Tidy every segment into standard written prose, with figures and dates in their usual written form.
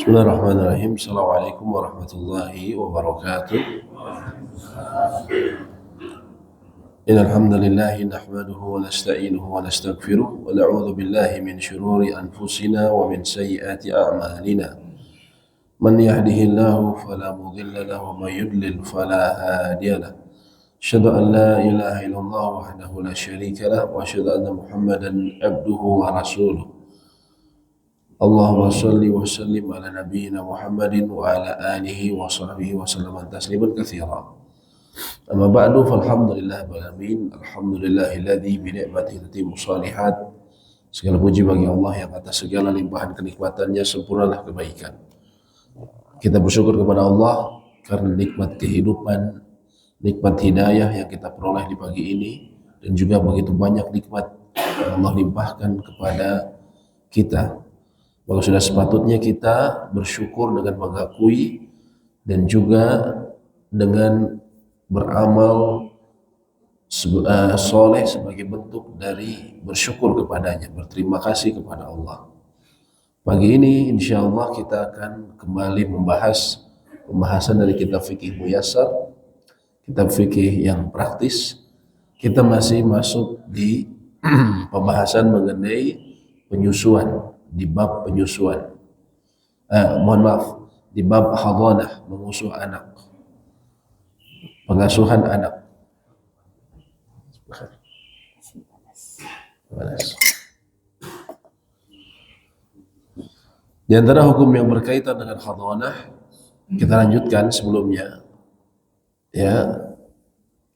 Bismillahirrahmanirrahim. Assalamualaikum warahmatullahi wabarakatuh. Innal hamdalillah nahmaduhu wa nasta'inuhu wa nastaghfiruh wa na'udzu billahi min shururi anfusina wa min sayyiati a'malina. Man yahdihillahu fala mudilla lahu wa man yudlil fala hadiya lahu. Asyhadu an la ilaha illallah wahdahu la syarika lahu wa asyhadu anna Muhammadan abduhu wa rasuluh. Allahumma salli wa sallim ala nabiyyina Muhammadin wa ala alihi wa sahbihi wa sallam tasliman katsira. Amma ba'du, falhamdulillah alamin. Alhamdulillahilladzi bi ni'matihi tatimmu shalihat. Segala puji bagi Allah yang atas segala limpahan kenikmatannya sempurnalah kebaikan. Kita bersyukur kepada Allah karena nikmat kehidupan, nikmat hidayah yang kita peroleh di pagi ini, dan juga begitu banyak nikmat yang Allah limpahkan kepada kita. Maka sudah sepatutnya kita bersyukur dengan mengakui dan juga dengan beramal soleh sebagai bentuk dari bersyukur kepadanya, berterima kasih kepada Allah. Pagi ini insya Allah kita akan kembali membahas pembahasan dari kitab fikih Muyassar, kitab fikih yang praktis. Kita masih masuk di pembahasan mengenai penyusuan, di bab penyusuan, di bab hadhanah, mengasuh anak, pengasuhan anak. Di antara hukum yang berkaitan dengan hadhanah, kita lanjutkan sebelumnya, ya,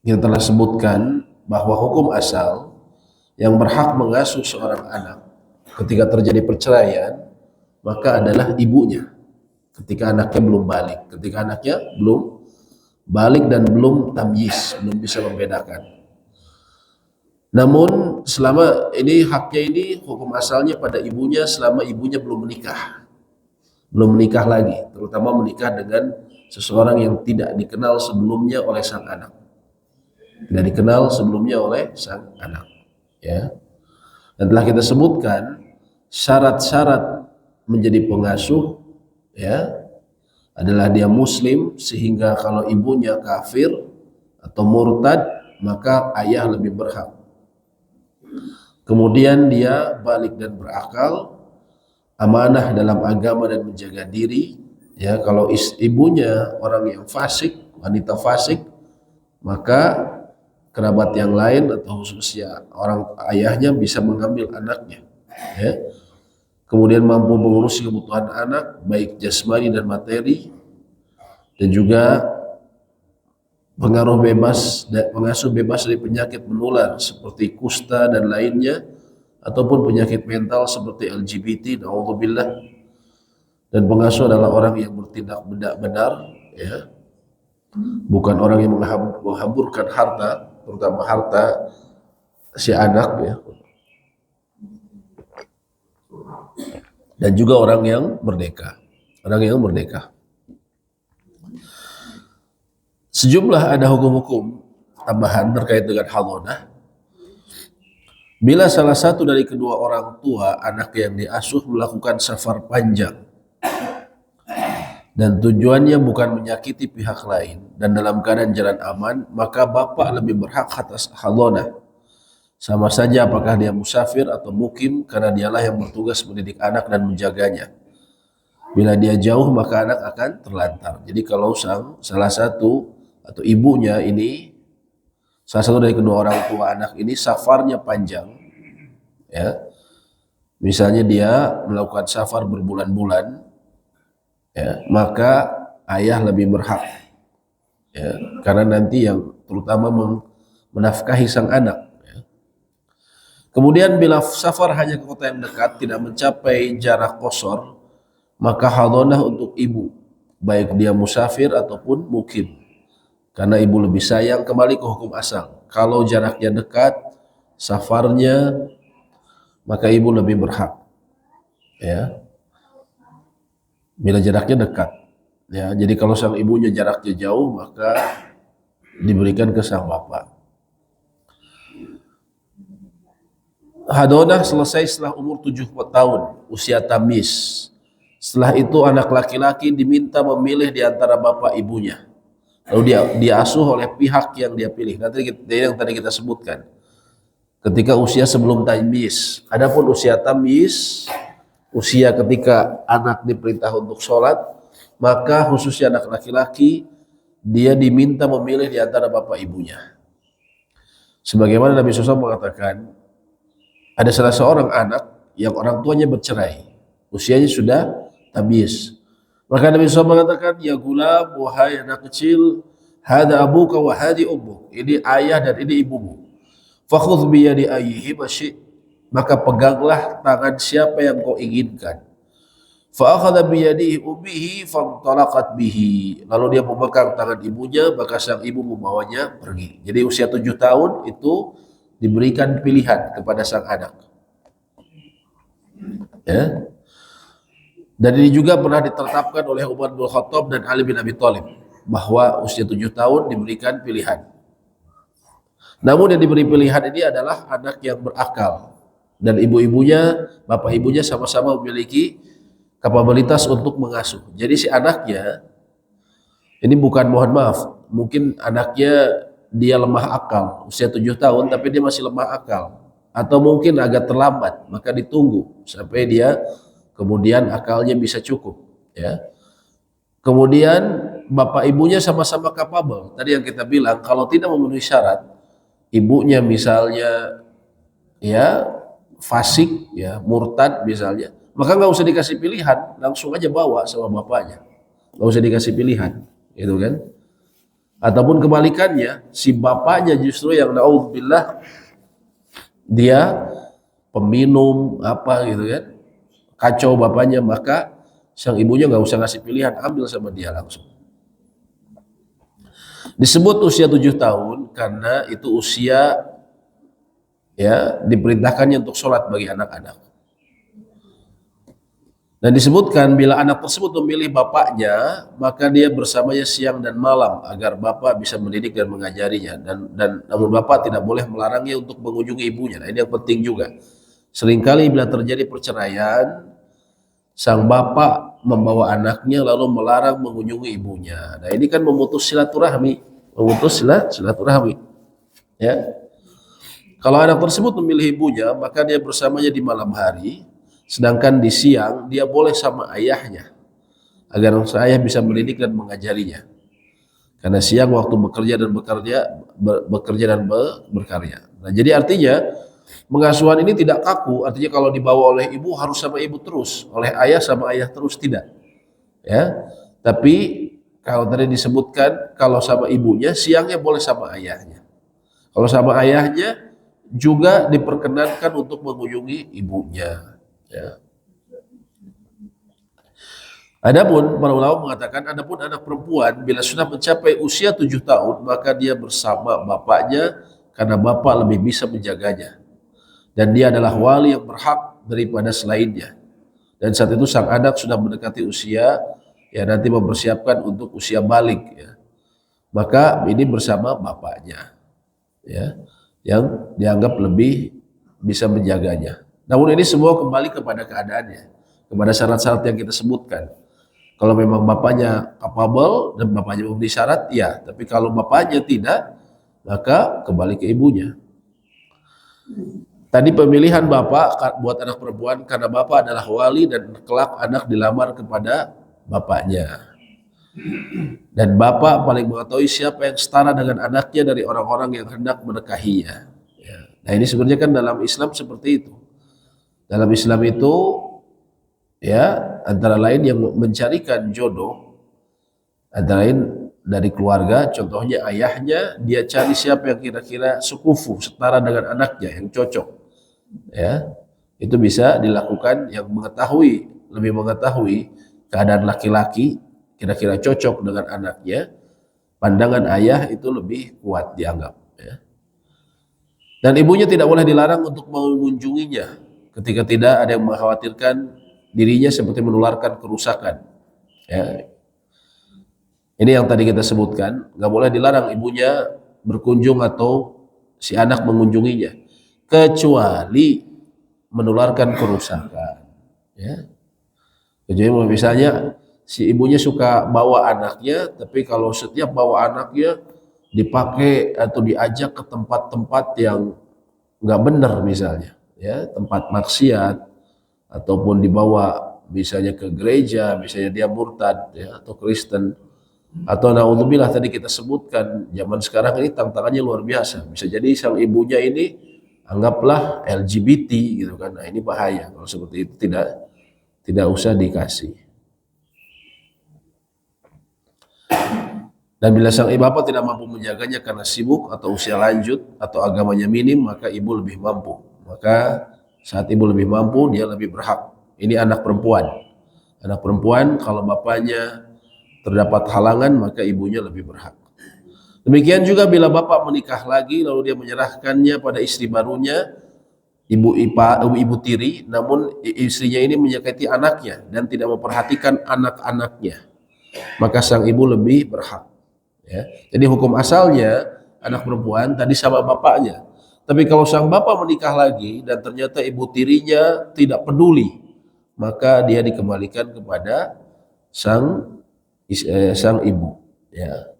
kita telah sebutkan bahwa hukum asal yang berhak mengasuh seorang anak ketika terjadi perceraian maka adalah ibunya ketika anaknya belum balik, dan belum tamyiz, belum bisa membedakan. Namun selama ini haknya ini hukum asalnya pada ibunya selama ibunya belum menikah lagi, terutama menikah dengan seseorang yang tidak dikenal sebelumnya oleh sang anak, ya. Dan telah kita sebutkan syarat-syarat menjadi pengasuh, ya, adalah dia muslim, sehingga kalau ibunya kafir atau murtad maka ayah lebih berhak. Kemudian dia balik dan berakal, amanah dalam agama dan menjaga diri, ya. Kalau ibunya orang yang fasik, wanita fasik, maka kerabat yang lain atau khususnya orang ayahnya bisa mengambil anaknya, ya. Kemudian mampu mengurusi kebutuhan anak baik jasmani dan materi, dan juga pengasuh bebas dari penyakit menular seperti kusta dan lainnya, ataupun penyakit mental seperti LGBT, na'udzubillah. Dan pengasuh adalah orang yang bertindak benar, ya, bukan orang yang menghamburkan harta, terutama harta si anak, ya. Dan juga orang yang merdeka. Sejumlah ada hukum-hukum tambahan terkait dengan hadhanah. Bila salah satu dari kedua orang tua anak yang diasuh melakukan safar panjang dan tujuannya bukan menyakiti pihak lain dan dalam keadaan jalan aman, maka bapak lebih berhak atas hadhanah. Sama saja apakah dia musafir atau mukim, karena dialah yang bertugas mendidik anak dan menjaganya. Bila dia jauh maka anak akan terlantar. Jadi kalau salah satu atau ibunya ini, salah satu dari kedua orang tua anak ini safarnya panjang, ya, misalnya dia melakukan safar berbulan-bulan, ya, maka ayah lebih berhak, ya, karena nanti yang terutama menafkahi sang anak. Kemudian bila safar hanya ke kota yang dekat, tidak mencapai jarak qasar, maka hadhanah untuk ibu, baik dia musafir ataupun mukim, karena ibu lebih sayang. Kembali ke hukum asal, kalau jaraknya dekat safarnya, maka ibu lebih berhak, ya, bila jaraknya dekat, ya. Jadi kalau sang ibunya jaraknya jauh, maka diberikan ke sang bapak. Hadhanah selesai setelah umur 7 tahun, usia tamyiz. Setelah itu anak laki-laki diminta memilih di antara bapak ibunya. Lalu dia diasuh oleh pihak yang dia pilih. Nanti yang tadi kita sebutkan. Ketika usia sebelum tamyiz. Adapun usia tamyiz, usia ketika anak diperintah untuk sholat, maka khususnya anak laki-laki, dia diminta memilih di antara bapak ibunya. Sebagaimana Nabi SAW mengatakan, ada salah seorang anak yang orang tuanya bercerai, usianya sudah tamyiz. Maka Nabi SAW mengatakan, ya gulam, wahai anak kecil, hada abuka wa hadi ummuk. Ini ayah dan ini ibumu. Fakhudh biyadi ayyihi masyi'. Maka peganglah tangan siapa yang kau inginkan. Fa akhadha biyadihi ummihi fantalaqat bihi. Lalu dia memegang tangan ibunya, maka sang ibu membawanya pergi. Jadi usia 7 tahun itu diberikan pilihan kepada sang anak. Ya. Dan ini juga pernah ditetapkan oleh Umar bin Khattab dan Ali bin Abi Thalib bahwa usia 7 tahun diberikan pilihan. Namun yang diberi pilihan ini adalah anak yang berakal dan ibu-ibunya, bapak ibunya sama-sama memiliki kapabilitas untuk mengasuh. Jadi si anaknya ini bukan, mohon maaf, mungkin anaknya dia lemah akal, usia 7 tahun tapi dia masih lemah akal, atau mungkin agak terlambat, maka ditunggu sampai dia kemudian akalnya bisa cukup, ya. Kemudian bapak ibunya sama-sama kapabel. Tadi yang kita bilang, kalau tidak memenuhi syarat, ibunya misalnya ya fasik, ya murtad misalnya, maka nggak usah dikasih pilihan, langsung aja bawa sama bapaknya, nggak usah dikasih pilihan, gitu kan? Ataupun kebalikannya, si bapaknya justru yang naudzubillah dia peminum apa gitu kan, kacau bapaknya, maka sang ibunya nggak usah ngasih pilihan, ambil sama dia langsung. Disebut usia 7 tahun karena itu usia ya diperintahkannya untuk sholat bagi anak-anak. Dan disebutkan bila anak tersebut memilih bapaknya, maka dia bersamanya siang dan malam agar bapak bisa mendidik dan mengajarinya. Dan namun bapak tidak boleh melarangnya untuk mengunjungi ibunya. Nah, ini yang penting juga. Seringkali bila terjadi perceraian, sang bapak membawa anaknya lalu melarang mengunjungi ibunya. Nah, ini kan memutus silaturahmi, silaturahmi. Ya. Kalau anak tersebut memilih ibunya, maka dia bersamanya di malam hari, sedangkan di siang dia boleh sama ayahnya agar sang ayah bisa mendidik dan mengajarinya. Karena siang waktu bekerja dan berkarya. Nah, jadi artinya pengasuhan ini tidak kaku, artinya kalau dibawa oleh ibu harus sama ibu terus, oleh ayah sama ayah terus, tidak. Ya. Tapi kalau tadi disebutkan kalau sama ibunya siangnya boleh sama ayahnya. Kalau sama ayahnya juga diperkenankan untuk mengunjungi ibunya. Ya. Adapun para ulama mengatakan, adapun anak perempuan bila sudah mencapai usia 7 tahun maka dia bersama bapaknya karena bapak lebih bisa menjaganya. Dan dia adalah wali yang berhak daripada selainnya. Dan saat itu sang anak sudah mendekati usia ya nanti mempersiapkan untuk usia balik, ya. Maka ini bersama bapaknya, ya, yang dianggap lebih bisa menjaganya. Namun ini semua kembali kepada keadaannya, kepada syarat-syarat yang kita sebutkan. Kalau memang bapaknya capable dan bapaknya memenuhi syarat, ya. Tapi kalau bapaknya tidak, maka kembali ke ibunya. Tadi pemilihan bapak buat anak perempuan karena bapak adalah wali dan kelak anak dilamar kepada bapaknya. Dan bapak paling mengetahui siapa yang setara dengan anaknya dari orang-orang yang hendak menikahinya. Ya. Nah, ini sebenarnya kan dalam Islam seperti itu. Dalam Islam itu ya antara lain yang mencarikan jodoh, antara lain dari keluarga, contohnya ayahnya, dia cari siapa yang kira-kira sekufu, setara dengan anaknya, yang cocok. Ya, itu bisa dilakukan yang lebih mengetahui keadaan laki-laki, kira-kira cocok dengan anaknya, pandangan ayah itu lebih kuat dianggap. Ya. Dan ibunya tidak boleh dilarang untuk mengunjunginya ketika tidak ada yang mengkhawatirkan dirinya seperti menularkan kerusakan. Ya. Ini yang tadi kita sebutkan, nggak boleh dilarang ibunya berkunjung atau si anak mengunjunginya, kecuali menularkan kerusakan. Ya. Jadi misalnya si ibunya suka bawa anaknya, tapi kalau setiap bawa anaknya dipakai atau diajak ke tempat-tempat yang nggak benar misalnya, ya tempat maksiat, ataupun dibawa misalnya ke gereja, misalnya dia murtad ya atau Kristen, atau naudzubillah tadi kita sebutkan zaman sekarang ini tantangannya luar biasa. Bisa jadi sang ibunya ini anggaplah LGBT gitu kan. Nah, ini bahaya kalau seperti itu, tidak usah dikasih. Dan bila sang bapak tidak mampu menjaganya karena sibuk atau usia lanjut atau agamanya minim, maka ibu lebih mampu. Maka saat ibu lebih mampu, dia lebih berhak. Ini anak perempuan. Anak perempuan kalau bapaknya terdapat halangan, maka ibunya lebih berhak. Demikian juga bila bapak menikah lagi lalu dia menyerahkannya pada istri barunya, ibu tiri, namun istrinya ini menyakiti anaknya dan tidak memperhatikan anak-anaknya, maka sang ibu lebih berhak. Ya. Jadi hukum asalnya anak perempuan tadi sama bapaknya. Tapi kalau sang bapak menikah lagi dan ternyata ibu tirinya tidak peduli, maka dia dikembalikan kepada sang ibu. Ya.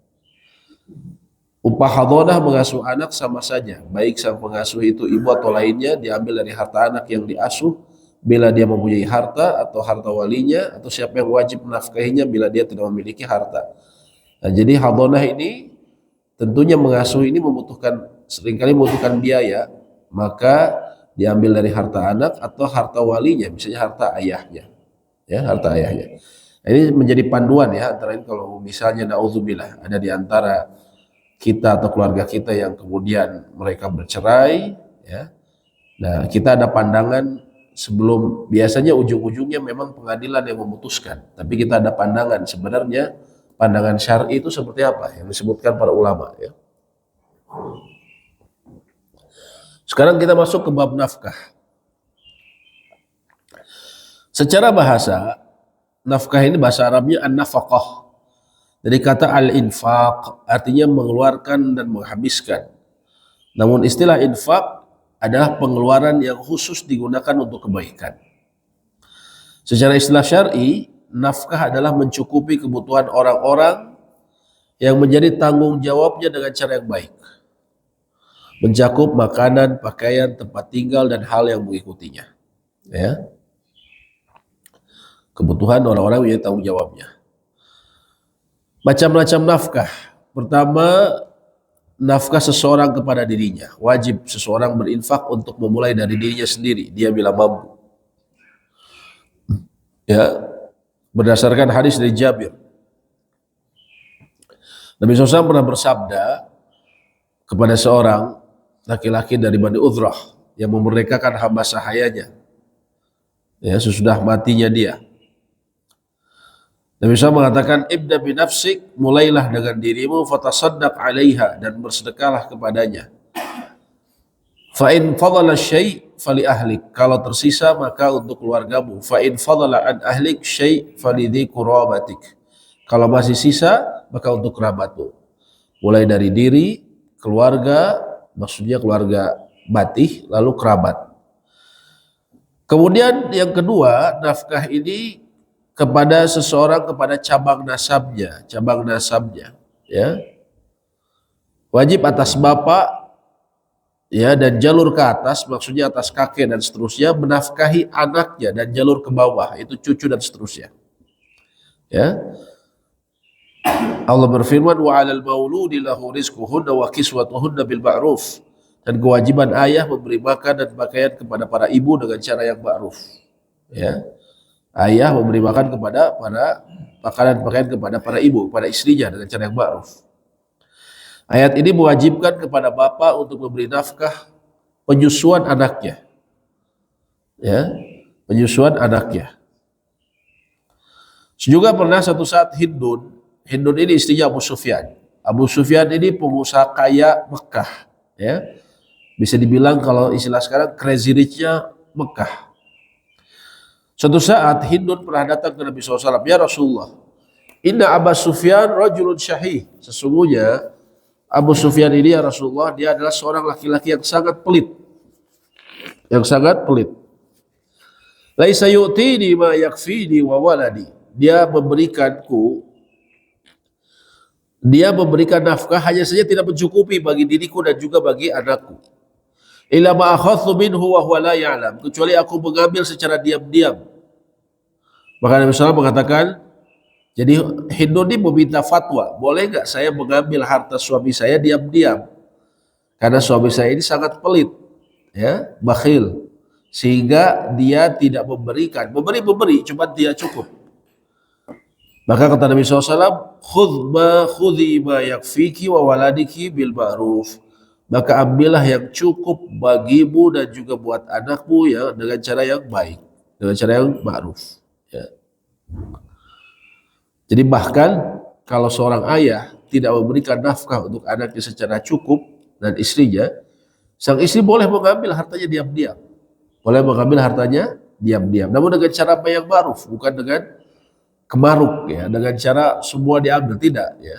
Upah hadonah mengasuh anak sama saja, baik sang pengasuh itu ibu atau lainnya, diambil dari harta anak yang diasuh bila dia mempunyai harta, atau harta walinya, atau siapa yang wajib menafkahinya bila dia tidak memiliki harta. Nah, jadi hadonah ini tentunya mengasuh ini seringkali membutuhkan biaya, maka diambil dari harta anak atau harta walinya, misalnya harta ayahnya, ya harta ayahnya. Nah, ini menjadi panduan ya, antara ini kalau misalnya naudzubillah ada di antara kita atau keluarga kita yang kemudian mereka bercerai, ya. Nah, kita ada pandangan sebelum, biasanya ujung-ujungnya memang pengadilan yang memutuskan, tapi kita ada pandangan sebenarnya. Pandangan syar'i itu seperti apa yang disebutkan para ulama ya. Sekarang kita masuk ke bab nafkah. Secara bahasa, nafkah ini bahasa Arabnya an-nafaqah. Dari kata al-infaq, artinya mengeluarkan dan menghabiskan. Namun istilah infak adalah pengeluaran yang khusus digunakan untuk kebaikan. Secara istilah syar'i, nafkah adalah mencukupi kebutuhan orang-orang yang menjadi tanggung jawabnya dengan cara yang baik. Mencakup makanan, pakaian, tempat tinggal, dan hal yang mengikutinya. Ya. Kebutuhan orang-orang yang menjadi tanggung jawabnya. Macam-macam nafkah. Pertama, nafkah seseorang kepada dirinya. Wajib seseorang berinfak untuk memulai dari dirinya sendiri, dia bila mampu. Ya. Berdasarkan hadis dari Jabir, Nabi SAW pernah bersabda kepada seorang laki-laki dari Bani Udrah yang memerdekakan hamba sahayanya, ya, sesudah matinya dia. Nabi SAW mengatakan, ibda binafsik, mulailah dengan dirimu, fatasaddaq alaiha, dan bersedekahlah kepadanya. Fa'in fadala syai' fali ahlik, kalau tersisa maka untuk keluargamu. Fa'in fadala an ahlik syai' fali dhi qurabatik, kalau masih sisa maka untuk kerabatmu. Mulai dari diri, keluarga, maksudnya keluarga batih, lalu kerabat. Kemudian yang kedua, nafkah ini kepada seseorang, kepada cabang nasabnya, ya. Wajib atas bapak, ya, dan jalur ke atas, maksudnya atas kakek dan seterusnya, menafkahi anaknya, dan jalur ke bawah itu cucu dan seterusnya. Ya. Allah berfirman, wa 'alal mauludi lahu rizquhunna wa kiswatuhunna bil ma'ruf, dan kewajiban ayah memberi makan dan pakaian kepada para ibu dengan cara yang ma'ruf. Ya. Ayah memberi makan kepada pakaian kepada para ibu, kepada istrinya dengan cara yang ma'ruf. Ayat ini mewajibkan kepada bapak untuk memberi nafkah penyusuan anaknya. Ya, penyusuan anaknya. Juga pernah satu saat Hindun ini istrinya Abu Sufyan. Abu Sufyan ini pengusaha kaya Mekah, ya. Bisa dibilang kalau istilah sekarang crazy rich-nya Mekah. Suatu saat Hindun pernah datang ke Nabi SAW, ya Rasulullah, inna Abu Sufyan rajulun syahih, sesungguhnya Abu Sufyan ini ya Rasulullah, dia adalah seorang laki-laki yang sangat pelit. Laisa yu'tini ma yakfini wa waladi. Dia memberikan nafkah hanya saja tidak mencukupi bagi diriku dan juga bagi anakku. Illa ma akhadtu minhu wa huwa la ya'lam, kecuali aku mengambil secara diam-diam. Maka Nabi SAW mengatakan, jadi Hindu ini meminta fatwa, boleh nggak saya mengambil harta suami saya diam-diam? Karena suami saya ini sangat pelit, ya, bakhil, sehingga dia tidak memberikan, memberi, cuma dia cukup. Maka kata Nabi SAW, khudhi ma yakfiki wa waladiki bil ma'ruf. Maka ambillah yang cukup bagimu dan juga buat anakmu ya dengan cara yang baik, dengan cara yang ma'ruf. Ya. Jadi bahkan kalau seorang ayah tidak memberikan nafkah untuk anaknya secara cukup dan istrinya, sang istri boleh mengambil hartanya diam-diam. Boleh mengambil hartanya diam-diam. Namun dengan cara yang ma'ruf, bukan dengan kemaruk ya, dengan cara semua diambil, tidak ya.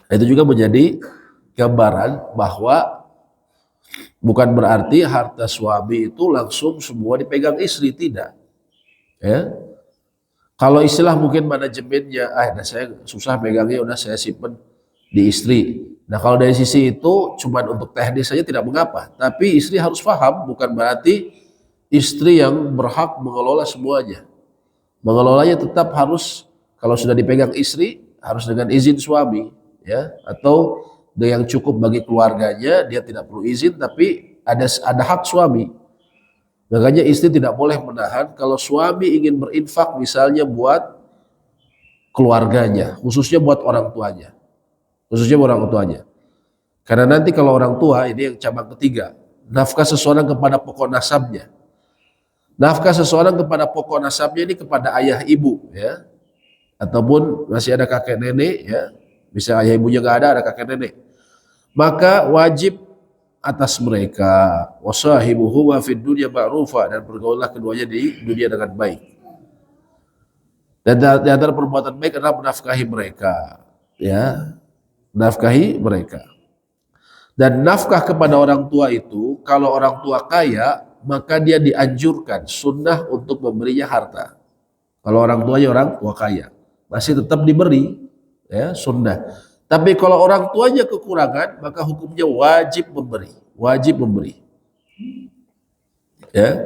Itu juga menjadi gambaran bahwa bukan berarti harta suami itu langsung semua dipegang istri, tidak ya. Kalau istilah mungkin manajemennya, saya susah pegangnya, udah saya simpen di istri. Nah kalau dari sisi itu cuman untuk teknis saja tidak mengapa, tapi istri harus paham, bukan berarti istri yang berhak mengelola semuanya. Mengelolanya tetap harus, kalau sudah dipegang istri, harus dengan izin suami, ya, atau yang cukup bagi keluarganya, dia tidak perlu izin, tapi ada hak suami. Makanya istri tidak boleh menahan kalau suami ingin berinfak misalnya buat keluarganya, khususnya buat orang tuanya. Karena nanti kalau orang tua, ini yang cabang ketiga, nafkah seseorang kepada pokok nasabnya. Nafkah seseorang kepada pokok nasabnya ini kepada ayah ibu, ya, ataupun masih ada kakek nenek, ya, bisa ayah ibunya nggak ada kakek nenek. Maka wajib atas mereka, wasahibuhu wa fid dunya ma'rufa, dan bergaulah keduanya di dunia dengan baik. Dan di antara perbuatan baik adalah menafkahi mereka, ya, menafkahi mereka. Dan nafkah kepada orang tua itu, kalau orang tua kaya, maka dia dianjurkan sunnah untuk memberinya harta. Kalau orang tuanya orang tua kaya, masih tetap diberi, ya, sunnah. Tapi kalau orang tuanya kekurangan, maka hukumnya wajib memberi. Ya.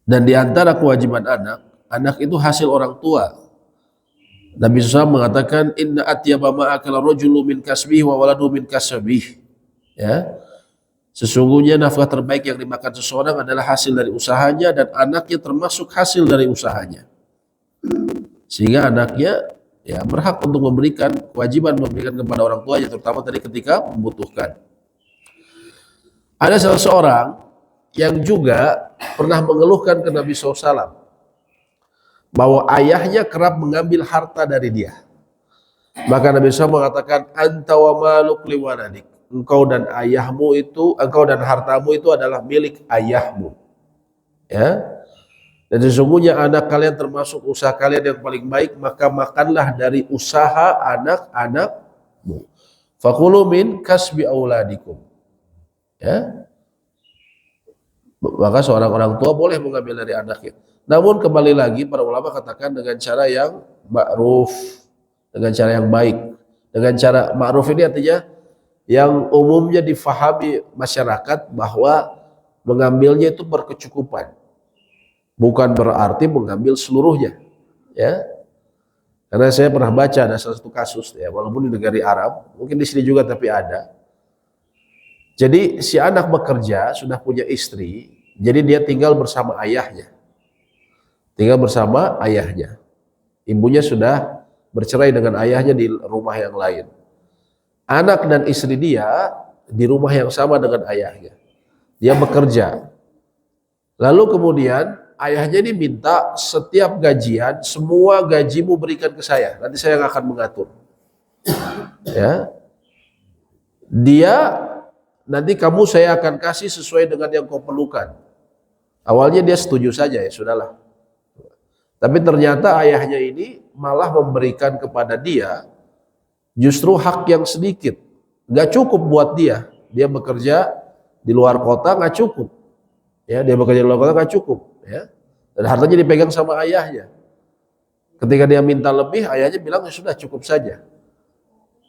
Dan di antara kewajiban anak itu hasil orang tua. Nabi SAW mengatakan, inna atyaba ma'akala rajulu min kasbihi wa waladu min kasbihi. Ya. Sesungguhnya nafkah terbaik yang dimakan seseorang adalah hasil dari usahanya, dan anaknya termasuk hasil dari usahanya. Sehingga anaknya ya berhak untuk memberikan, kewajiban memberikan kepada orang tuanya, terutama tadi ketika membutuhkan. Ada salah seorang yang juga pernah mengeluhkan ke Nabi SAW bahwa ayahnya kerap mengambil harta dari dia. Maka Nabi SAW mengatakan, anta wa maluk liwanadik, engkau dan hartamu itu adalah milik ayahmu. Ya. Dan sesungguhnya anak kalian termasuk usaha kalian yang paling baik, maka makanlah dari usaha anak-anakmu. Fakulu min kasbi auladikum. Ya. Maka seorang orang tua boleh mengambil dari anaknya. Namun kembali lagi para ulama katakan dengan cara yang ma'ruf, dengan cara yang baik. Dengan cara ma'ruf ini artinya yang umumnya difahami masyarakat bahwa mengambilnya itu berkecukupan. Bukan berarti mengambil seluruhnya, ya. Karena saya pernah baca ada salah satu kasus, ya, walaupun di negara Arab, mungkin di sini juga tapi ada. Jadi si anak bekerja, sudah punya istri, jadi dia tinggal bersama ayahnya. Ibunya sudah bercerai dengan ayahnya di rumah yang lain. Anak dan istri dia di rumah yang sama dengan ayahnya. Dia bekerja. Lalu kemudian ayahnya ini minta setiap gajian, semua gajimu berikan ke saya, nanti saya yang akan mengatur. Ya, dia nanti saya akan kasih sesuai dengan yang kau perlukan. Awalnya dia setuju saja, ya sudahlah. Tapi ternyata ayahnya ini malah memberikan kepada dia justru hak yang sedikit, nggak cukup buat dia, dia bekerja di luar kota nggak cukup, ya dia bekerja di luar kota nggak cukup, ya, dan hartanya dipegang sama ayahnya. Ketika dia minta lebih, ayahnya bilang ya sudah cukup saja.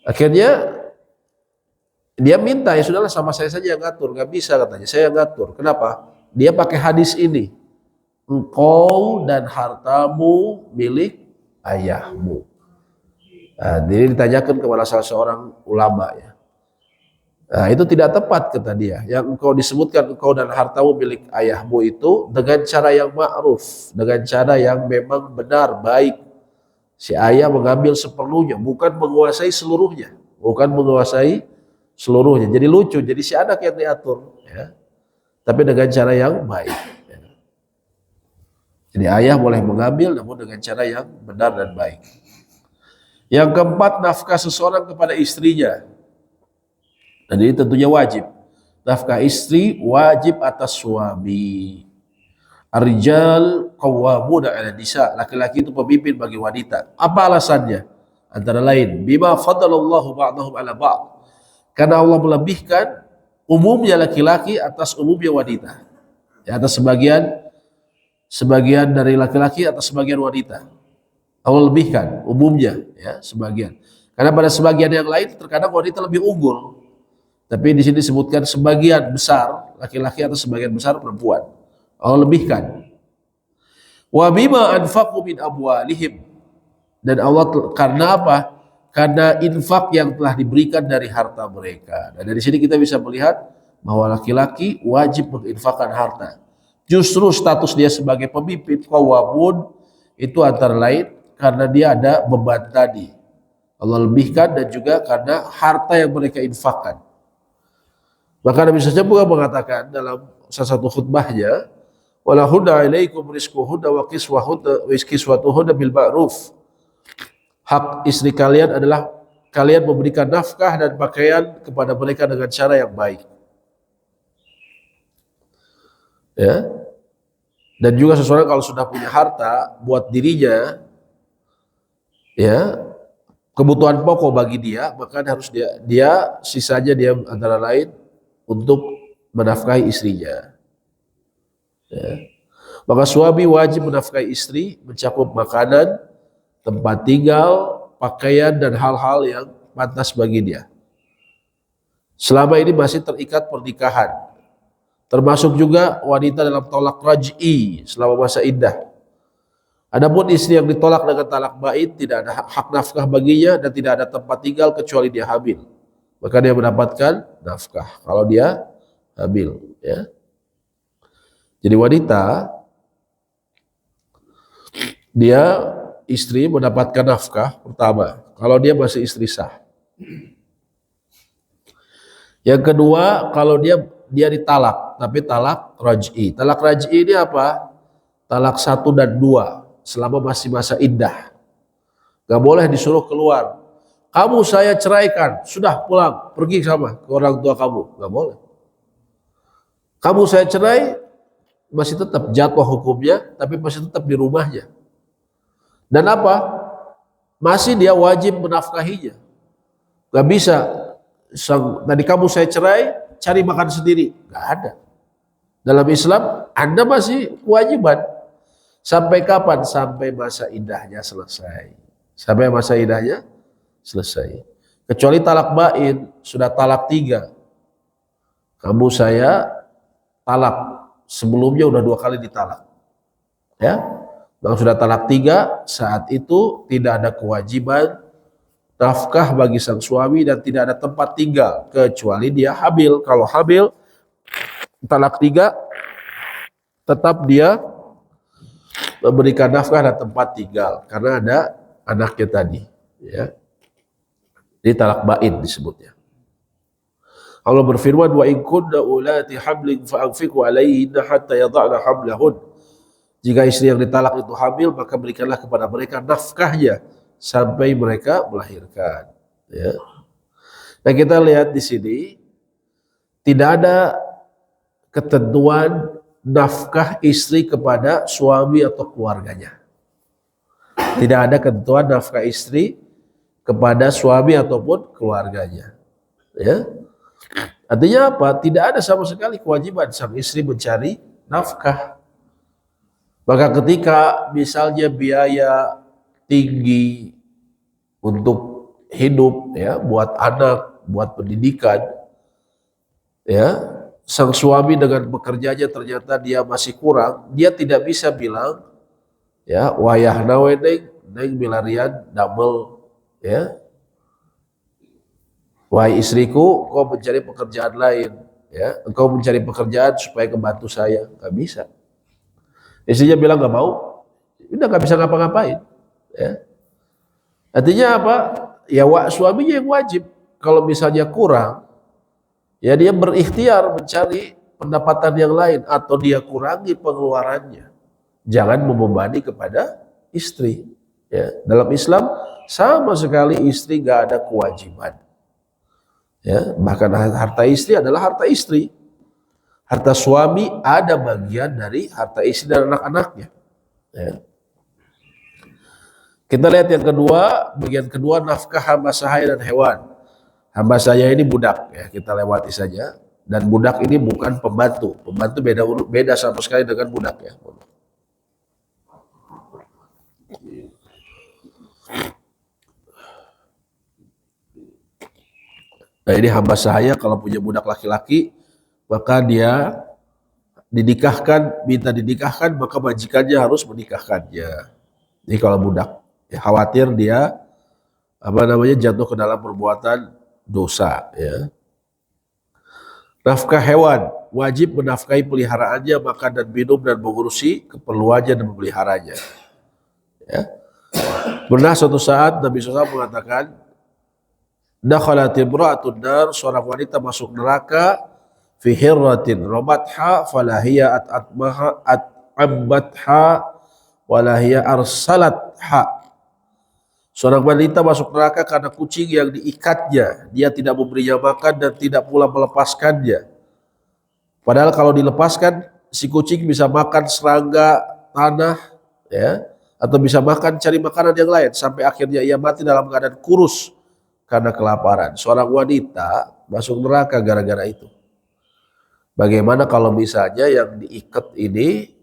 Akhirnya dia minta, ya sudahlah sama saya saja yang ngatur. Nggak bisa katanya, saya yang ngatur. Kenapa? Dia pakai hadis ini, engkau dan hartamu milik ayahmu. Nah, ini ditanyakan kepada salah seorang ulama, ya. Nah, itu tidak tepat kata dia. Yang engkau disebutkan engkau dan hartamu milik ayahmu itu dengan cara yang ma'ruf, dengan cara yang memang benar, baik. Si ayah mengambil seperlunya, bukan menguasai seluruhnya, bukan menguasai seluruhnya. Jadi lucu, jadi si anak yang diatur, ya. Tapi dengan cara yang baik. Ya. Jadi ayah boleh mengambil, namun dengan cara yang benar dan baik. Yang keempat, nafkah seseorang kepada istrinya. Dan ini tentunya wajib. Nafkah istri wajib atas suami. Ar-rijal qawwamuna 'ala nisa. Laki-laki itu pemimpin bagi wanita. Apa alasannya? Antara lain, bima faddalallahu ba'dahum 'ala ba'd. Karena Allah melebihkan umumnya laki-laki atas umumnya wanita. Ya, atas sebagian dari laki-laki atas sebagian wanita. Allah lebihkan umumnya, ya, sebagian. Karena pada sebagian yang lain terkadang wanita lebih unggul. Tapi di sini disebutkan sebagian besar laki-laki atau sebagian besar perempuan. Allah lebihkan. Wa bima anfaqu min amwalihim. Dan Allah karena apa? Karena infak yang telah diberikan dari harta mereka. Dan dari sini kita bisa melihat bahwa laki-laki wajib menginfakkan harta. Justru status dia sebagai pemimpin qawwamun itu antara lain karena dia ada beban tadi. Allah lebihkan dan juga karena harta yang mereka infakkan. Maka Nabi SAW mengatakan dalam salah satu khutbahnya, walahunna alaikum rizquhunna wa kiswatuhunna bil ma'ruf. Hak istri kalian adalah kalian memberikan nafkah dan pakaian kepada mereka dengan cara yang baik. Ya. Dan juga seseorang kalau sudah punya harta buat dirinya, ya, kebutuhan pokok bagi dia, maka harus dia sisanya dia antara lain untuk menafkahi istrinya. Ya. Maka suami wajib menafkahi istri, mencakup makanan, tempat tinggal, pakaian, dan hal-hal yang pantas bagi dia. Selama ini masih terikat pernikahan. Termasuk juga wanita dalam tolak raj'i selama masa iddah. Adapun istri yang ditolak dengan talak ba'in tidak ada hak nafkah baginya dan tidak ada tempat tinggal kecuali dia hamil. Maka dia mendapatkan nafkah kalau dia hamil, ya. Jadi wanita, dia istri mendapatkan nafkah pertama kalau dia masih istri sah. Yang kedua, kalau dia ditalak, tapi talak raj'i. Talak raj'i ini apa? Talak 1 dan 2 selama masih masa iddah. Gak boleh disuruh keluar. Kamu saya ceraikan, sudah pulang, pergi sama ke orang tua kamu. Gak boleh. Kamu saya cerai, masih tetap jatuh hukumnya, tapi masih tetap di rumahnya. Dan apa? Masih dia wajib menafkahinya. Gak bisa, tadi kamu saya cerai, cari makan sendiri. Gak ada. Dalam Islam, Anda masih kewajiban. Sampai kapan? Sampai masa iddahnya selesai. Sampai masa iddahnya selesai. Kecuali talak ba'in, sudah talak 3. Kamu saya talak, sebelumnya udah 2 kali ditalak. Ya, kalau sudah talak 3, saat itu tidak ada kewajiban nafkah bagi sang suami dan tidak ada tempat tinggal kecuali dia hamil. Kalau hamil talak 3, tetap dia memberikan nafkah dan tempat tinggal karena ada anaknya tadi, ya. Ini talak ba'in disebutnya. Allah berfirman, wa in kunna ulati hamlin fa'anfiqu alaihinna hatta yada'na hamlahun. Jika istri yang ditalak itu hamil, maka berikanlah kepada mereka nafkahnya sampai mereka melahirkan. Ya. Nah, kita lihat di sini tidak ada ketentuan nafkah istri kepada suami atau keluarganya. Tidak ada ketentuan nafkah istri kepada suami ataupun keluarganya. Ya. Artinya apa? Tidak ada sama sekali kewajiban sang istri mencari nafkah. Maka ketika misalnya biaya tinggi untuk hidup ya, buat anak, buat pendidikan ya, sang suami dengan bekerjanya ternyata dia masih kurang, dia tidak bisa bilang ya, wayah nawe neng milarian double ya, wahai istriku, kau mencari pekerjaan lain ya, engkau mencari pekerjaan supaya kebantu saya, nggak bisa. Istrinya bilang nggak mau, udah nggak bisa ngapa-ngapain ya. Artinya apa? Ya suaminya yang wajib. Kalau misalnya kurang, ya dia berikhtiar mencari pendapatan yang lain atau dia kurangi pengeluarannya. Jangan membebani kepada istri. Ya, dalam Islam sama sekali istri nggak ada kewajiban. Ya, bahkan harta istri adalah harta istri. Harta suami ada bagian dari harta istri dan anak-anaknya. Ya. Kita lihat yang kedua, bagian kedua nafkah hamba sahaya dan hewan. Hamba saya ini budak ya, kita lewati saja. Dan budak ini bukan pembantu. Pembantu beda sama sekali dengan budak ya. Nah ini hamba sahaya kalau punya budak laki-laki, maka dia minta dinikahkan, maka majikannya harus menikahkannya. Jadi kalau budak, ya khawatir dia jatuh ke dalam perbuatan dosa. Ya. Nafkah hewan, wajib menafkahi peliharaannya, makan dan minum dan mengurusi keperluannya dan memeliharanya. Ya. Pernah suatu saat Nabi SAW mengatakan, dakhalat imra'atun nar, seorang wanita masuk neraka, fi hirratin rabatha falahiya at'ambatha walahiya arsalatha. Seorang wanita masuk neraka karena kucing yang diikatnya, dia tidak memberinya makan dan tidak pula melepaskannya. Padahal kalau dilepaskan, si kucing bisa makan serangga, tanah, ya, atau bisa cari makanan yang lain sampai akhirnya ia mati dalam keadaan kurus karena kelaparan. Seorang wanita masuk neraka gara-gara itu. Bagaimana kalau misalnya yang diikat ini,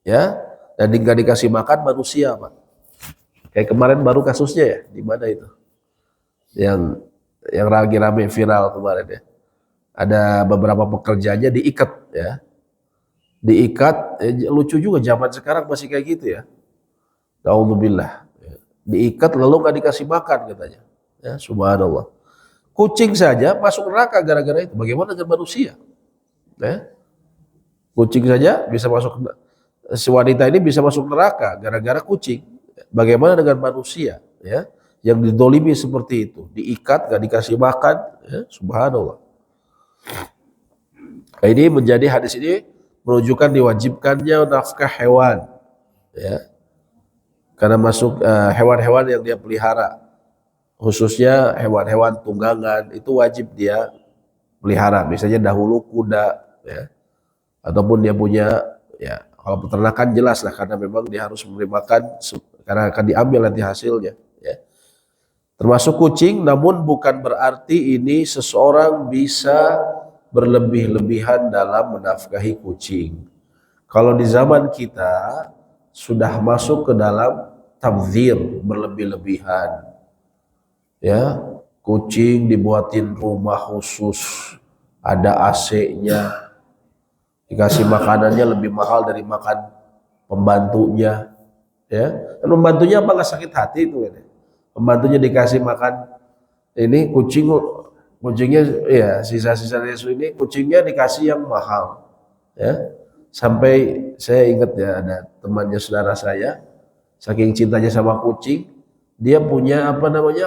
ya, dan nggak dikasih makan manusia, Pak? Kayak kemarin baru kasusnya ya, di mana itu? Yang lagi rame viral kemarin ya. Ada beberapa pekerjanya diikat ya. Diikat, lucu juga zaman sekarang masih kayak gitu ya. Alhamdulillah. Diikat lalu nggak dikasih makan katanya. Ya, subhanallah. Kucing saja masuk neraka gara-gara itu. Bagaimana dengan manusia? Ya. Kucing saja bisa masuk, si wanita ini bisa masuk neraka gara-gara kucing. Bagaimana dengan manusia ya, yang didolimi seperti itu, diikat gak dikasih makan ya, subhanallah. Ini menjadi hadis ini menunjukkan diwajibkannya nafkah hewan ya, karena masuk hewan-hewan yang dia pelihara, khususnya hewan-hewan tunggangan itu wajib dia pelihara. Misalnya dahulu kuda ya, ataupun dia punya ya, kalau peternakan jelas lah karena memang dia harus memberi makan karena akan diambil nanti hasilnya ya. Termasuk kucing, namun bukan berarti ini seseorang bisa berlebih-lebihan dalam menafkahi kucing. Kalau di zaman kita sudah masuk ke dalam tabdzir, berlebih-lebihan ya. Kucing dibuatin rumah khusus, ada AC-nya, dikasih makanannya lebih mahal dari makan pembantunya ya. Dan pembantunya apa nggak sakit hati itu kan? Pembantunya dikasih makan ini kucingnya ya, sisa-sisa resu ini kucingnya dikasih yang mahal ya. Sampai saya ingat ya, ada temannya saudara saya saking cintanya sama kucing, dia punya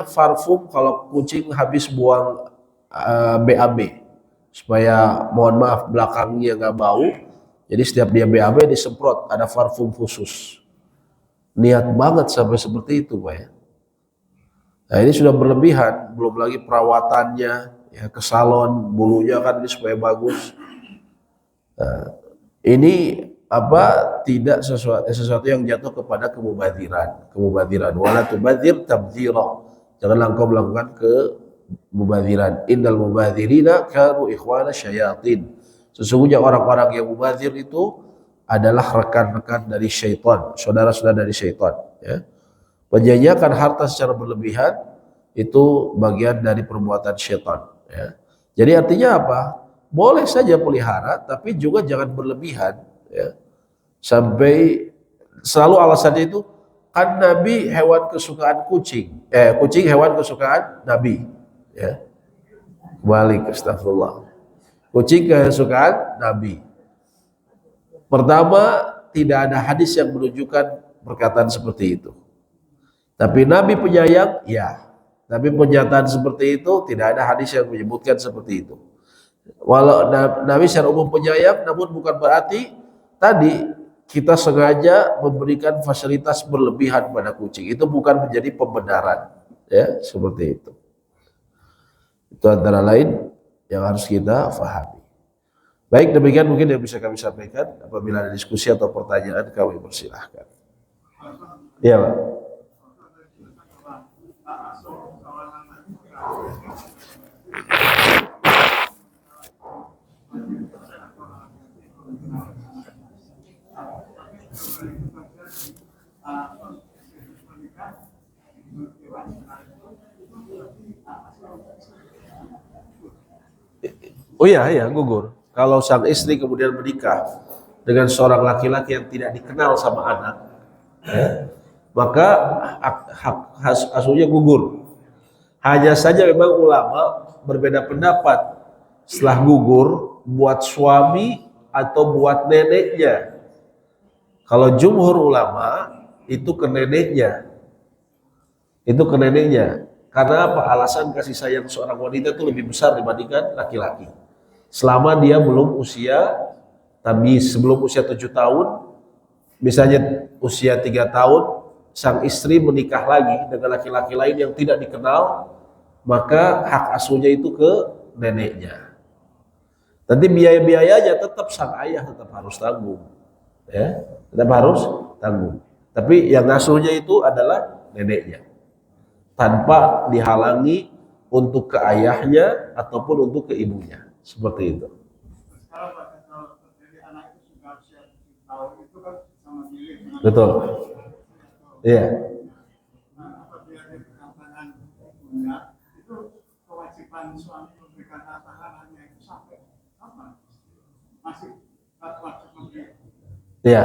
parfum kalau kucing habis buang BAB supaya mohon maaf belakangnya nggak bau. Jadi setiap dia BAB disemprot, ada parfum khusus. Niat banget sampai seperti itu, Pak ya. Nah ini sudah berlebihan, belum lagi perawatannya ya, ke salon, bulunya kan ini supaya bagus. Nah, ini tidak sesuatu yang jatuh kepada kemubadiran. Wala tubadzir tabdzira. Janganlah engkau melakukan mubadziran. Innal mubadzirina kanu ikhwana syayatin. Sesungguhnya orang-orang yang mubadzir itu adalah rekan-rekan dari syaitan, saudara-saudara dari syaitan. Ya. Menjanjikan harta secara berlebihan itu bagian dari perbuatan syaitan. Ya. Jadi artinya apa? Boleh saja pelihara, tapi juga jangan berlebihan. Ya. Sampai selalu alasannya itu kan Nabi hewan kesukaan kucing, kucing hewan kesukaan Nabi. Ya. Balik, astagfirullah. Kucing kesukaan Nabi. Pertama, tidak ada hadis yang menunjukkan perkataan seperti itu. Tapi Nabi penyayang, ya. Tapi pernyataan seperti itu tidak ada hadis yang menyebutkan seperti itu. Walau Nabi secara umum penyayang, namun bukan berarti tadi kita sengaja memberikan fasilitas berlebihan pada kucing. Itu bukan menjadi pembenaran, ya, seperti itu. Itu antara lain yang harus kita fahami. Baik, demikian mungkin yang bisa kami sampaikan. Apabila ada diskusi atau pertanyaan, kami persilahkan. Iya, Pak. Oh iya, ya gugur. Kalau sang istri kemudian menikah dengan seorang laki-laki yang tidak dikenal sama anak, ya, maka hak asuhnya gugur. Hanya saja memang ulama berbeda pendapat setelah gugur buat suami atau buat neneknya. Kalau jumhur ulama itu ke neneknya. Itu ke neneknya. Karena apa? Alasan kasih sayang seorang wanita itu lebih besar dibandingkan laki-laki. Selama dia belum usia tamyiz, sebelum usia 7 tahun, misalnya usia 3 tahun, sang istri menikah lagi dengan laki-laki lain yang tidak dikenal, maka hak asuhnya itu ke neneknya. Nanti biaya-biayanya tetap sang ayah tetap harus tanggung, ya, tetap harus tanggung. Tapi yang ngasuhnya itu adalah neneknya, tanpa dihalangi untuk ke ayahnya ataupun untuk ke ibunya, seperti itu. Betul. Iya. Iya.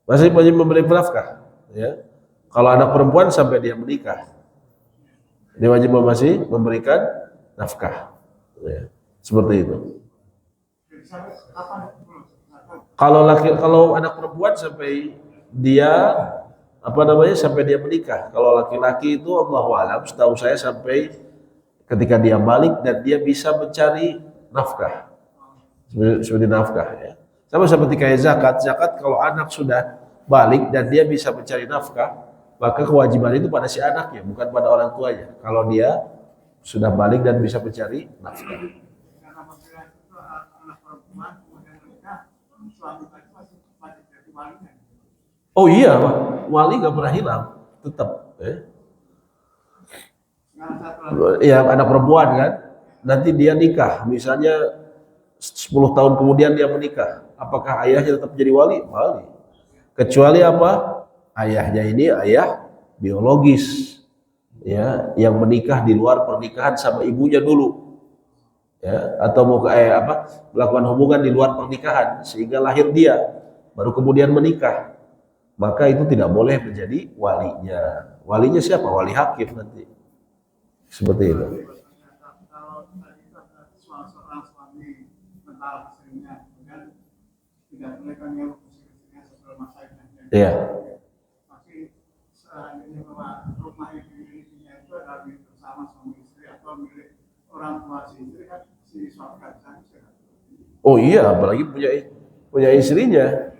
Masih wajib memberi nafkah. Ya. Kalau anak perempuan sampai dia menikah, dia wajib masih memberikan nafkah. Ya. Seperti itu. Kalau anak perempuan sampai dia sampai dia menikah. Kalau laki-laki itu Allahu a'lam, setahu saya sampai ketika dia balik dan dia bisa mencari nafkah. Seperti nafkah, ya. Sama seperti kayak zakat. Zakat kalau anak sudah balik dan dia bisa mencari nafkah, maka kewajiban itu pada si anaknya, bukan pada orang tuanya. Kalau dia sudah balik dan bisa mencari nafkah. Oh iya, Pak. Wali nggak pernah hilang, tetap. Ya, anak perempuan kan, nanti dia nikah, misalnya 10 tahun kemudian dia menikah, apakah ayahnya tetap jadi wali? Wali. Kecuali apa? Ayahnya ini ayah biologis, ya, yang menikah di luar pernikahan sama ibunya dulu, ya, atau mau melakukan hubungan di luar pernikahan sehingga lahir dia, baru kemudian menikah. Maka itu tidak boleh menjadi walinya. Walinya siapa? Wali hakim nanti. Seperti itu. Iya. Oh iya, apalagi punya istrinya.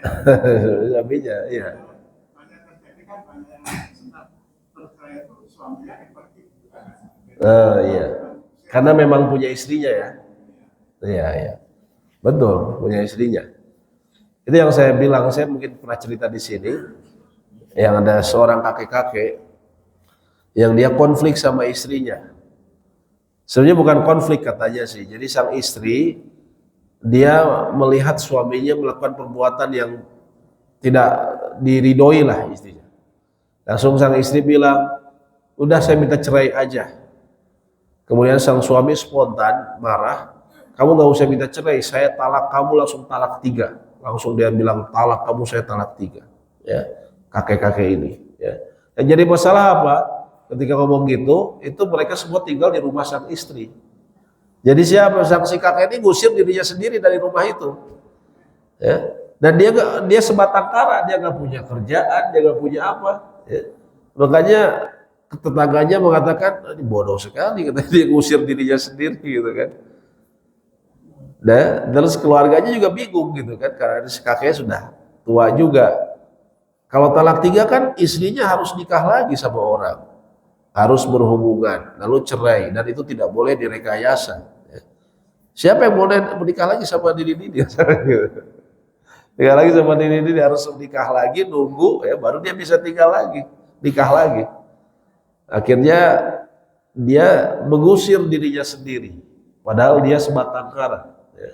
Suaminya, iya. Iya. Karena memang punya istrinya, ya. Iya, iya. Betul, punya istrinya. Itu yang saya bilang, saya mungkin pernah cerita di sini, yang ada seorang kakek-kakek yang dia konflik sama istrinya. Sebenarnya bukan konflik katanya sih. Jadi sang istri dia melihat suaminya melakukan perbuatan yang tidak diridhoi lah istrinya. Langsung sang istri bilang, udah saya minta cerai aja. Kemudian sang suami spontan marah, kamu nggak usah minta cerai, saya talak kamu langsung talak 3. Langsung dia bilang talak kamu, saya talak 3. Ya, kakek-kakek ini. Ya. Dan jadi masalah apa? Ketika ngomong gitu, itu mereka semua tinggal di rumah sang istri. Jadi siapa sang si kakek ini ngusir dirinya sendiri dari rumah itu. Ya. Dan dia sebatang kara, dia nggak punya kerjaan, dia nggak punya apa. Ya. Makanya tetangganya mengatakan, ini bodoh sekali, katanya dia ngusir dirinya sendiri gitu kan. Nah, terus keluarganya juga bingung gitu kan, karena si kakeknya sudah tua juga. Kalau talak 3 kan istrinya harus nikah lagi sama orang, harus berhubungan, lalu cerai, dan itu tidak boleh direkayasa. Ya. Siapa yang boleh menikah lagi sama diri dia? Nikah lagi sama diri dia, harus nikah lagi, nunggu ya baru dia bisa tinggal lagi, nikah lagi. Akhirnya dia mengusir dirinya sendiri, padahal dia sebatang kara, ya.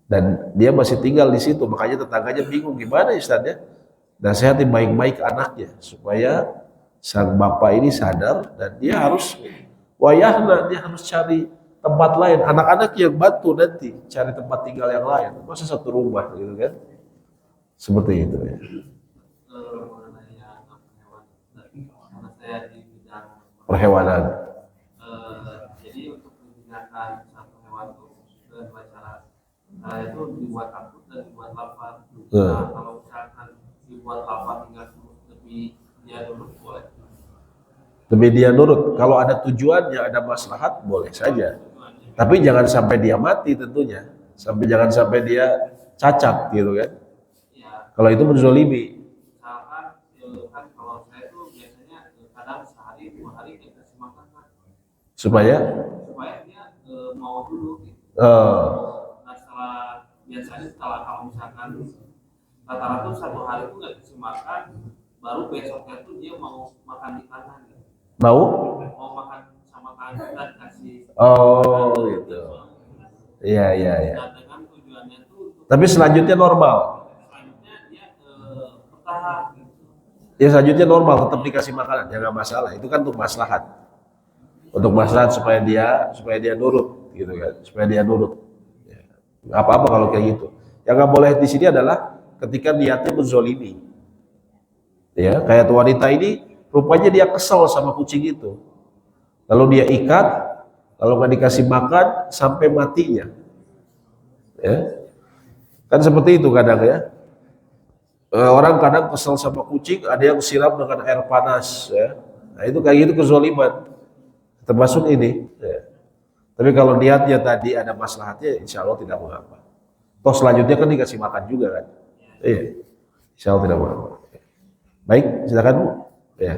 Dan dia masih tinggal di situ, makanya tetangganya bingung gimana Ustaz ya. Nasihatin baik-baik anaknya supaya sang bapak ini sadar dan dia harus wayahna, dia harus cari tempat lain. Anak-anak yang bantu nanti cari tempat tinggal yang lain, masa satu rumah gitu kan, seperti itu ya. Saya di bidang Perhewanan. jadi untuk menggunakan satu hewan itu dua cara. Itu dibuat akut dan dibuat lapar. Nah, kalau misalkan dibuat lapar tinggal lebih dia dulu boleh. Lebih dia nurut. Kalau ada tujuannya, ada maslahat, boleh saja. Tapi jangan sampai dia mati tentunya. Jangan sampai dia cacat gitu kan. Ya. Kalau itu menzolimi. Kan kalau saya tuh biasanya kadang sehari 2 hari kita kasih makan kan. Supaya dia mau dulu gitu. Nah, biasanya setelah kalau misalkan rata-rata 1 hari itu nggak kasih makan, baru besoknya tuh dia mau makan di kanan gitu. mau makan sama kanan dan kasih gitu. Iya. nah, dengan tujuannya tuh Tapi selanjutnya normal. selanjutnya dia bertahap gitu. Ya selanjutnya normal, tetap dikasih makanan, ya nggak masalah. Itu kan untuk maslahat. Untuk maslahat supaya dia nurut gitu kan, supaya dia nurut. Ya. Nggak apa-apa kalau kayak gitu. Yang nggak boleh di sini adalah ketika niatnya menzolimi. Ya, kayak wanita ini rupanya dia kesel sama kucing itu. Lalu dia ikat, lalu nggak dikasih makan sampai matinya. Ya. Kan seperti itu kadang ya. Orang kadang kesel sama kucing, ada yang siram dengan air panas ya. Nah, itu kayak gitu kezoliman. Termasuk ini ya. Tapi kalau niatnya tadi ada maslahatnya, insya Allah tidak mengapa. Toh selanjutnya kan dikasih makan juga kan. Iya. Insya Allah tidak mengapa. Baik, silakan Bu. Ya.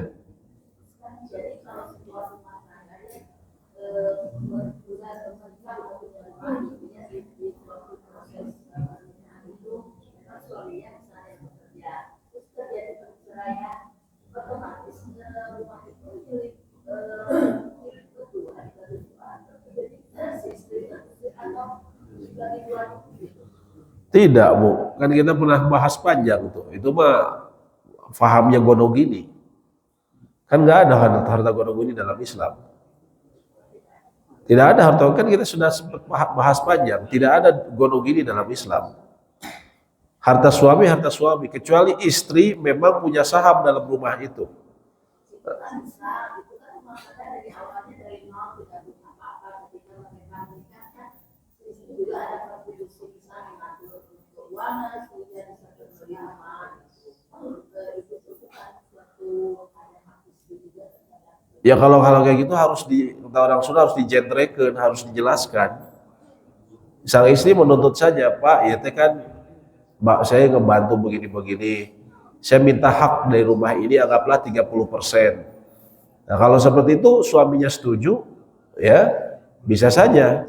Tidak Bu, kan kita pernah bahas panjang tuh. Itu mah fahamnya gonogini. Kan nggak ada harta gonogini dalam Islam. Tidak ada harta, kan kita sudah sempat bahas panjang. Tidak ada gonogini dalam Islam. Harta suami, kecuali istri memang punya saham dalam rumah itu. Ya kalau kayak gitu harus kata orang Sunda harus dijentrekan, harus dijelaskan. Sang istri menuntut saja, Pak, ya teh kan Mbak saya ngebantu begini-begini. Saya minta hak dari rumah ini anggaplah 30%. Nah, kalau seperti itu suaminya setuju, ya bisa saja.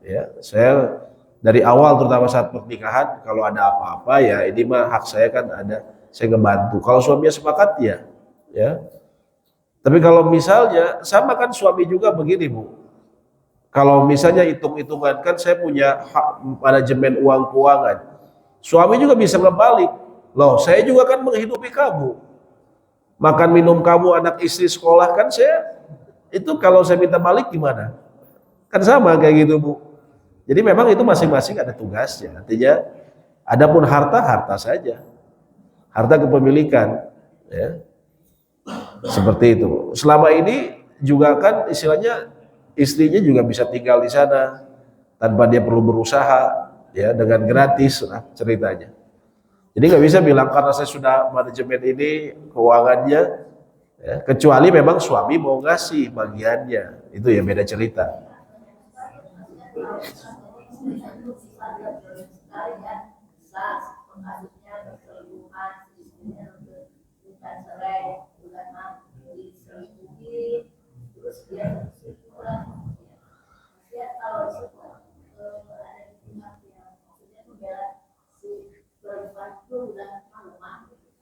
Ya, saya dari awal terutama saat pernikahan kalau ada apa-apa ya ini mah hak saya kan ada, saya ngebantu. Kalau suaminya sepakat ya Tapi kalau misalnya sama kan suami juga begini Bu. Kalau misalnya hitung-hitungan kan saya punya hak manajemen uang keuangan. Suami juga bisa ngebalik. Loh, saya juga kan menghidupi kamu. Makan minum kamu, anak istri sekolah kan saya itu kalau saya minta balik gimana? Kan sama kayak gitu Bu. Jadi memang itu masing-masing ada tugasnya. Artinya adapun harta harta saja. Harta kepemilikan ya. Seperti itu. Selama ini juga kan istilahnya istrinya juga bisa tinggal di sana tanpa dia perlu berusaha ya dengan gratis lah ceritanya. Jadi nggak bisa bilang karena saya sudah manajemen ini keuangannya ya, kecuali memang suami mau ngasih bagiannya itu ya beda cerita.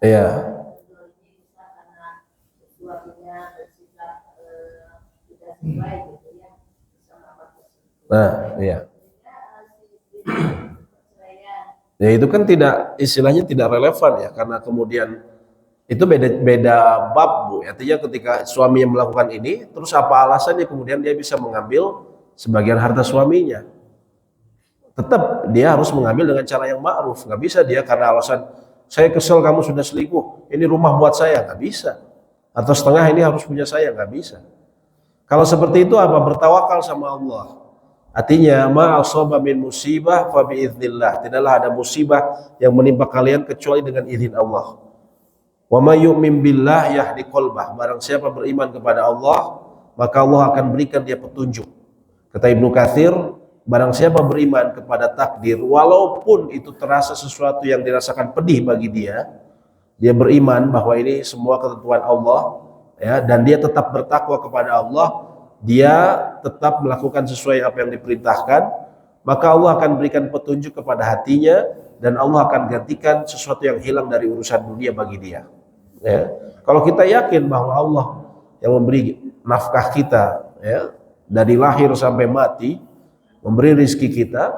Iya. Nah, iya. Ya itu kan tidak istilahnya tidak relevan ya karena kemudian itu beda bab Bu. Artinya ketika suami yang melakukan ini terus apa alasannya kemudian dia bisa mengambil sebagian harta suaminya? Tetap dia harus mengambil dengan cara yang ma'ruf. Nggak bisa dia karena alasan saya kesel kamu sudah selingkuh, ini rumah buat saya, nggak bisa. Atau setengah ini harus punya saya, nggak bisa. Kalau seperti itu apa? Bertawakal sama Allah. Artinya ma asaba min musibah fa biiznillah. Tidaklah ada musibah yang menimpa kalian kecuali dengan izin Allah. Wa may yu'min billah yahdi qalbah. Barang siapa beriman kepada Allah, maka Allah akan berikan dia petunjuk. Kata Ibnu Katsir, barang siapa beriman kepada takdir, walaupun itu terasa sesuatu yang dirasakan pedih bagi dia, dia beriman bahwa ini semua ketentuan Allah, ya, dan dia tetap bertakwa kepada Allah, dia tetap melakukan sesuai apa yang diperintahkan, maka Allah akan berikan petunjuk kepada hatinya dan Allah akan gantikan sesuatu yang hilang dari urusan dunia bagi dia. Ya. Kalau kita yakin bahwa Allah yang memberi nafkah kita, ya, dari lahir sampai mati, memberi rizki kita,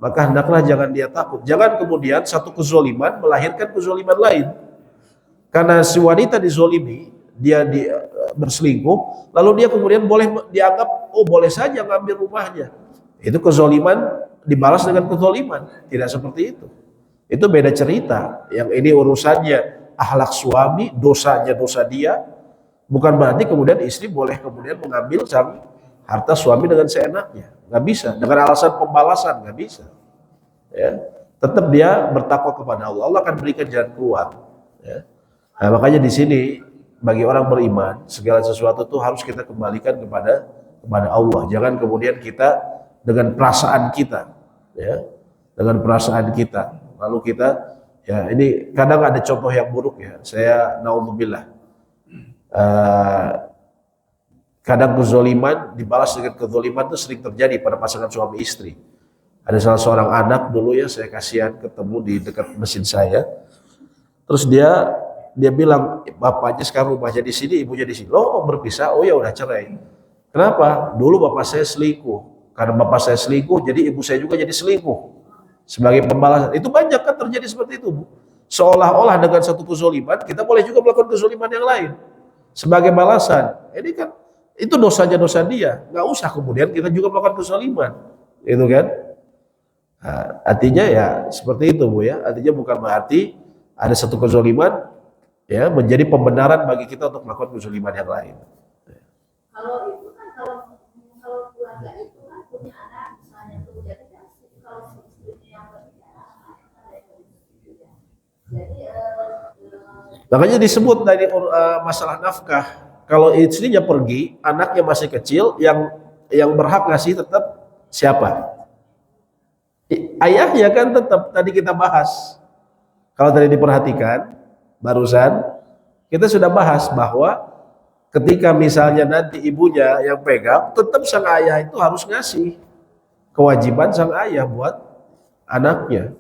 maka hendaklah jangan dia takut. Jangan kemudian satu kezoliman melahirkan kezoliman lain. Karena si wanita dizolimi, dia berselingkuh, lalu dia kemudian boleh dianggap, oh boleh saja ngambil rumahnya. Itu kezoliman dibalas dengan kezoliman. Tidak seperti itu. Itu beda cerita. Yang ini urusannya akhlak suami, dosanya dosa dia. Bukan berarti kemudian istri boleh kemudian mengambil harta suami dengan seenaknya. Nggak bisa. Dengan alasan pembalasan, nggak bisa. Ya. Tetap dia bertakwa kepada Allah. Allah akan berikan jalan keluar. Ya. Nah, makanya di sini bagi orang beriman segala sesuatu itu harus kita kembalikan kepada Allah. Jangan kemudian kita dengan perasaan kita, ya, dengan perasaan kita. Lalu kita, ya ini kadang ada contoh yang buruk ya. Saya naudzubillah. Kadang kezoliman dibalas dengan kezoliman itu sering terjadi pada pasangan suami istri. Ada salah seorang anak dulu ya saya kasihan ketemu di dekat mesin saya. Terus dia bilang bapaknya sekarang rumahnya di sini, ibunya di sini. Loh berpisah? Oh ya udah cerai. Kenapa? Dulu bapak saya selingkuh. Karena bapak saya selingkuh, jadi ibu saya juga jadi selingkuh. Sebagai pembalasan. Itu banyak kan terjadi seperti itu, Bu. Seolah-olah dengan satu kezoliman, kita boleh juga melakukan kezoliman yang lain. Sebagai balasan. Ini kan itu dosanya dosa dia. Nggak usah kemudian kita juga melakukan kezoliman. Itu kan. Nah, artinya ya seperti itu, Bu ya. Artinya bukan berarti ada satu kezoliman ya menjadi pembenaran bagi kita untuk melakukan kezaliman yang lain. Kalau itu kan kalau keluarga itu kan punya anak misalnya tuh jadi kan kalau istri yang bekerja jadi makanya disebut dari masalah nafkah. Kalau istrinya pergi, anaknya masih kecil, yang berhak ngasih tetap siapa? Ayahnya kan tetap tadi kita bahas. Kalau tadi diperhatikan barusan kita sudah bahas bahwa ketika misalnya nanti ibunya yang pegang, tetap sang ayah itu harus ngasih. Kewajiban sang ayah buat anaknya.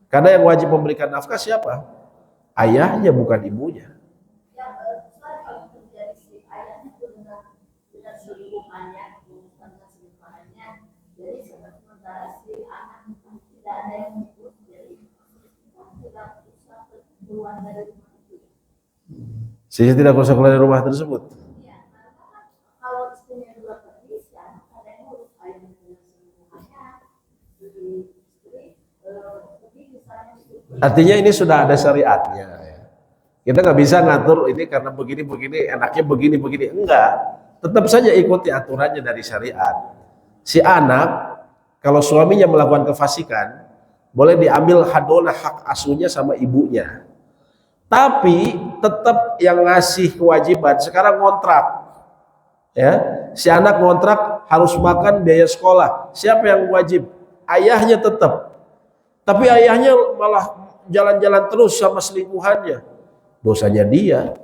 Karena yang wajib memberikan nafkah siapa? Ayahnya bukan ibunya. yang kalau terjadi si ayah ada yang menyebut jadi tidak bisa keluar dari rumah itu. Sehingga tidak usah keluar dari rumah tersebut. Ya, karena kan kalau istrinya dua pergi, si anak ada yang urus ayam dengan semuanya. Jadi istri pergi misalnya istri. Artinya ini sudah ada syariatnya. Ya. Kita nggak bisa ngatur ini karena begini-begini, enaknya begini-begini. Enggak. Tetap saja ikuti aturannya dari syariat. Si anak, kalau suaminya melakukan kefasikan, boleh diambil hadonah hak asuhnya sama ibunya. Tapi tetap yang ngasih kewajiban sekarang ngontrak. Ya, si anak ngontrak harus makan biaya sekolah. Siapa yang wajib? Ayahnya tetap. Tapi ayahnya malah jalan-jalan terus sama selingkuhannya. Dosanya dia.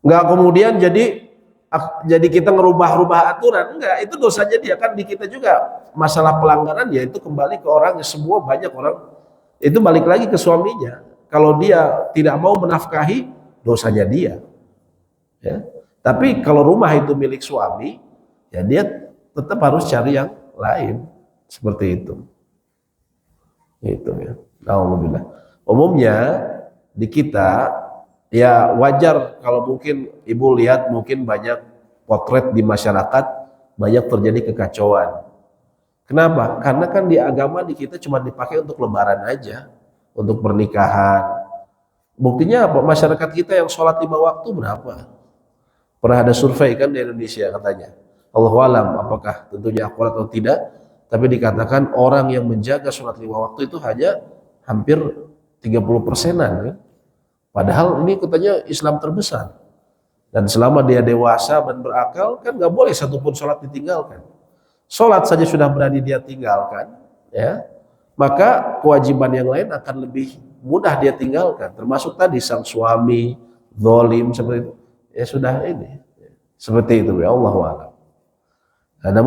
Enggak kemudian jadi kita ngerubah-rubah aturan. Enggak, itu dosanya dia. Kan di kita juga masalah pelanggaran ya itu kembali ke orang, semua banyak orang itu balik lagi ke suaminya. Kalau dia tidak mau menafkahi, dosanya dia. Ya. Tapi kalau rumah itu milik suami, ya dia tetap harus cari yang lain. Seperti itu. Itu ya. Alhamdulillah. Umumnya di kita ya wajar kalau mungkin ibu lihat mungkin banyak potret di masyarakat, banyak terjadi kekacauan. Kenapa? Karena kan di agama di kita cuma dipakai untuk lebaran aja, untuk pernikahan. Buktinya apa? Masyarakat kita yang sholat 5 waktu berapa? Pernah ada survei kan di Indonesia katanya. Allahu alam apakah tentunya akurat atau tidak, tapi dikatakan orang yang menjaga sholat 5 waktu itu hanya hampir 30%-an kan? Padahal ini katanya Islam terbesar. Dan selama dia dewasa dan berakal kan nggak boleh satupun sholat ditinggalkan. Sholat saja sudah berani dia tinggalkan, ya maka kewajiban yang lain akan lebih mudah dia tinggalkan. Termasuk tadi sang suami zalim seperti itu, ya sudah ini seperti itu ya Allah wa'ala.